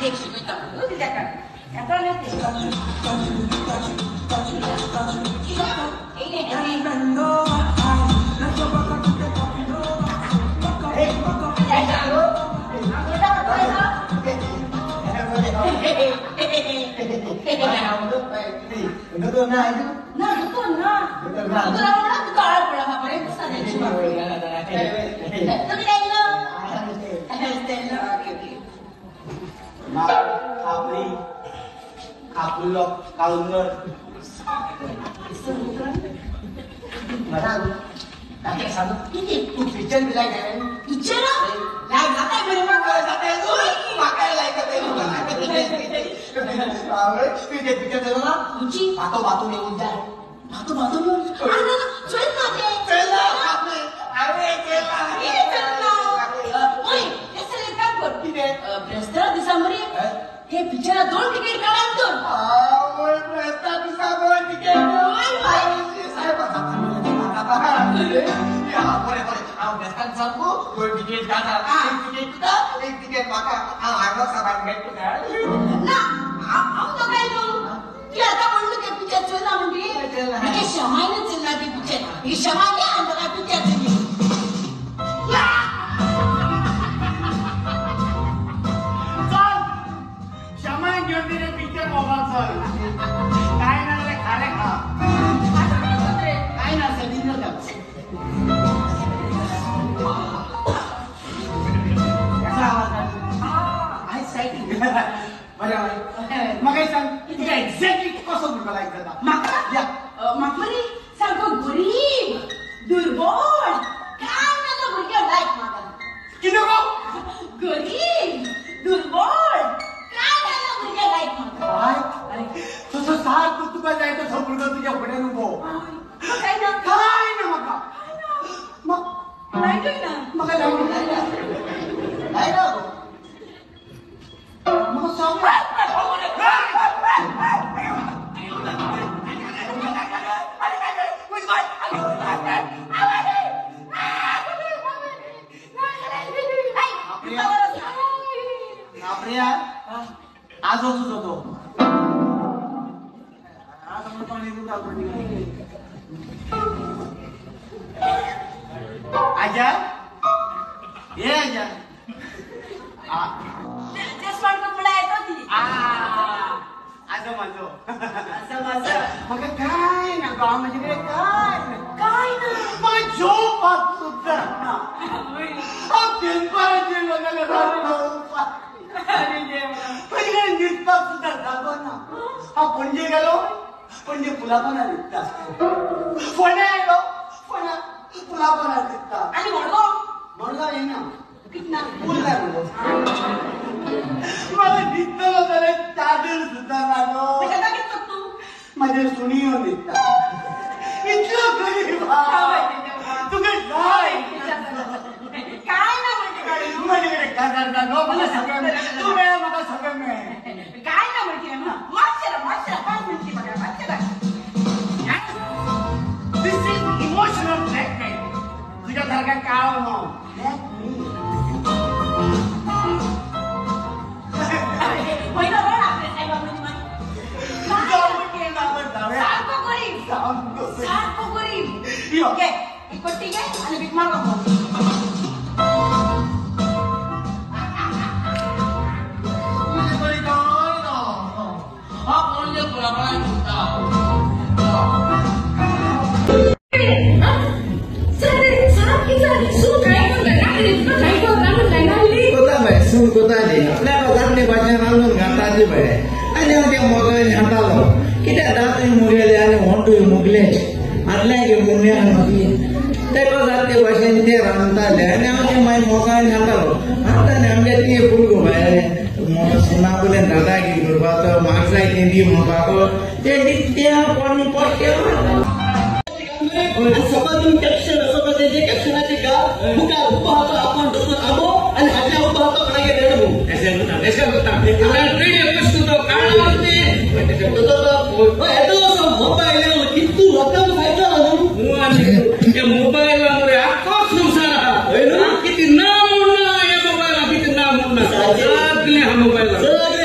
एक शिकवता त्याका याका नाही ते betul na itu. Nah, betul nah. Betul nah. Betul lah, betul lah pula apa yang besar ni cuma. Tapi dah ini. Mak, aku loh kalau nol. Mana? Tapi satu ini tu feature bila kan? Feature lah. Lah, kata boleh makan kata tu. Makan lagi kata tu. Feature tu lah. Kunci. Batu ni unjar. Batu ni. Anak, cuci mati. Cela, apa cela? Ini cela. Oi, esok kapur. Presta Desember. He feature dua tiket kalah tu. Oi, presta Desember tiket. Oi, saya pasang. Ya, boleh. Aku daskan satu, dua tiket kata. Tiket kita, tiket makan. Aku sabar begitu kan? Nah, aku tak tahu. Dia tak mahu ke picture cila mandi. Ini siapa ini cila di picture? Ini siapa ni antara picture ini? Ya. Son, siapa yang jual dia picture mobile son? Kain ada kare kah? Kain ada dinner dah. I say. Makanya sang itu exactly kosong berbalai kata. Maka, ya, makmari sangko gurib, durbol, kan ada berikan like makan. Kino kau? Gurib, durbol, kan ada berikan like makan. Ay, so saat tu kan saya tu sebelum tu dia benda nunggu. Makanya, Kain maka. Mak, like tu na. maka lain. Lain tu. Maka sama. Priya, आज होतो तो. आज आपण पाणी दूध आपण. आजा, ये आजा. Just want to play tu di. Asal masuk. Asal. मग काय ना गावामध्ये काय Kai na. मग झोपात सुद्धा ना आपण पाहिजे बघायला राहतो पहिले निघतात सुद्धा जातो ना हा पणजे गेलो पणजे फुला पण निघतात फोने आलो फोना फुला पण निघतात Ani morgo. म्हणला ये ना Kitna. फुलला मला निघतो तर चादर सुद्धा लागो Macam tak kita tu. माझे सुनियो निघतात इतकं गरीब तू काय Kai na boleh kali. माझ्याकडे काय करता नो मला सगळं तू मिळा मला सगळं मिळेल Kai na boleh kali. Macam, pas mesti pakai macam. This is emotional blackmail. तुझ्यासारखा काळ no Mana orang nak saya bangun di mana? Satu gorib. Satu gorib. Okay, ikut tiga. Ane big mal kamu. Kota ni, nak kami baca malu ngata di mana? Ane dia moga ni hata lo. Kita datang mulia dia ane wantu mugle. Arla ke mulia nabi. Tapi kata baca ni dia ranta dia. Ane mai moga ni hata lo. Hata ni ambil ni puluh bayar. Sena boleh dada ki berbato, maksa ini dia membato. Jadi dia pun pakai. Sobat caption, sobat je caption aja kah? Buka apa apa untuk kamu? Ane ada apa apa kena ke dalam? Esok betul. Kita ready aku tu kalau ni. Itu sama mobile yang itu akan saya tahu. Yang mobile yang mereka susah. Kita namun na yang mobile kita namun na. Saja pilih mobile.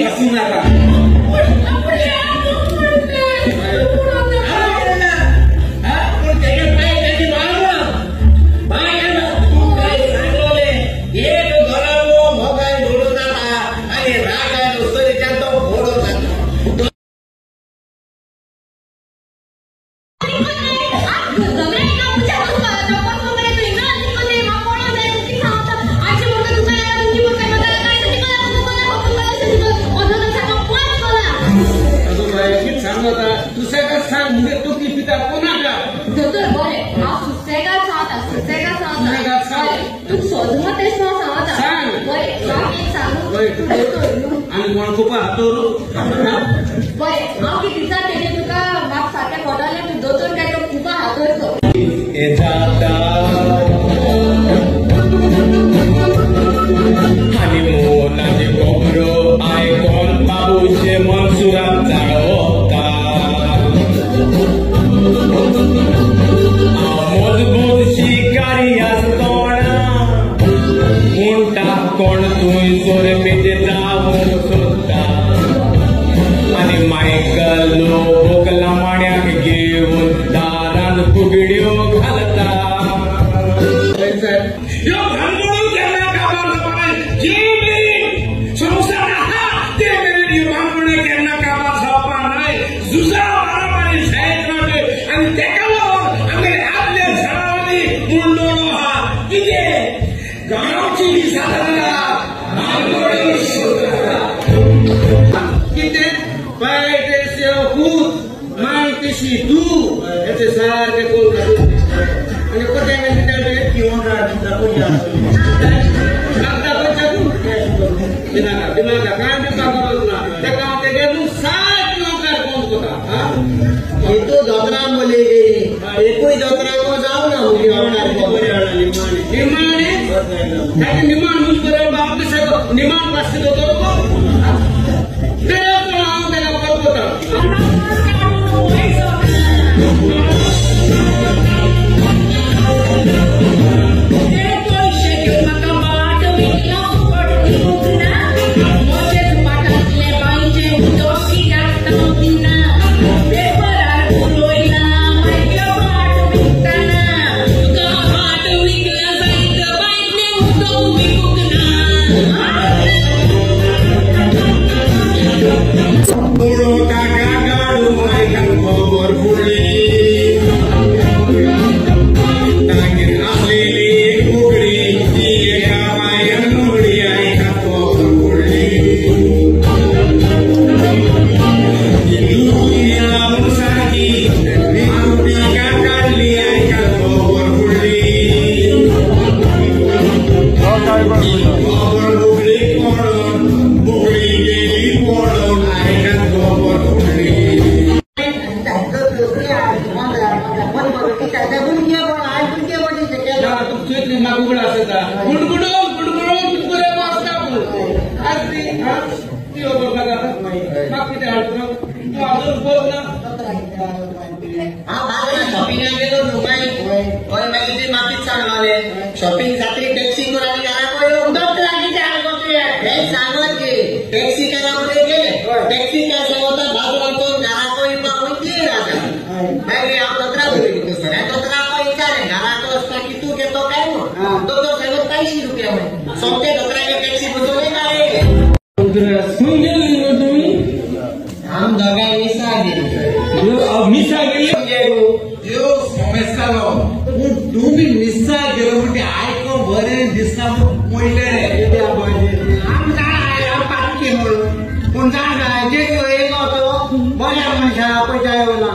हसू नका आणि कोण खूप हातोर हनीमूनाचे कोपरो आयकून बाबूचे मनसुरात जागवता मजबूत शिकारी असतोणा उंटा कोण तुय सोर पेटे जावून सोदता आणि मायकल भोकला माण्याक घेऊन दारान फुगड्यो घालता संसार हा ते निर्माण केन्ना कामात जावपा नाही जुजा मारामारी जायत राहते आणि तेका लागून आमी आपल्या झाडावरी मुंडोळो हा कितें गांवची साधना कितें पायटेशे हूत मायटेशी तूं याचे सारखे कोण आणि कोट्या मिनिटांचे किंवा दिमागा काय ना तेका तेगे सात नौकर कोण कोता हे तो जत्रा बोले एकूय जत्रा को जाऊ ना निमाणे काय निमान मुझ पर बाप से निमान पास तो को तेरा तो नाम तेरा कोण कोता शॉपिंग खातीर टॅक्सी करून घरा टॅक्सी करा गेले टॅक्सी काय सांगता बाजूला कोण घरा कोई वयतले राजा मागीर हांव दोतोरा कडेन दोतोरा विचारे घराचो असता की तूं घेतो काय दोतोर सांगत 80 रुपया सोमते दोतोराचे टॅक्सी बसोवले ना रे हम दोगांय मिसा गेली यो समस्या नो तूं बी मिसा गेलो म्हणजे आयको बरें दिसता पयले रे आम जाणा पाटकी म्हणून पूण जाणा जे एक तो बऱ्या मनशाला पयता येवना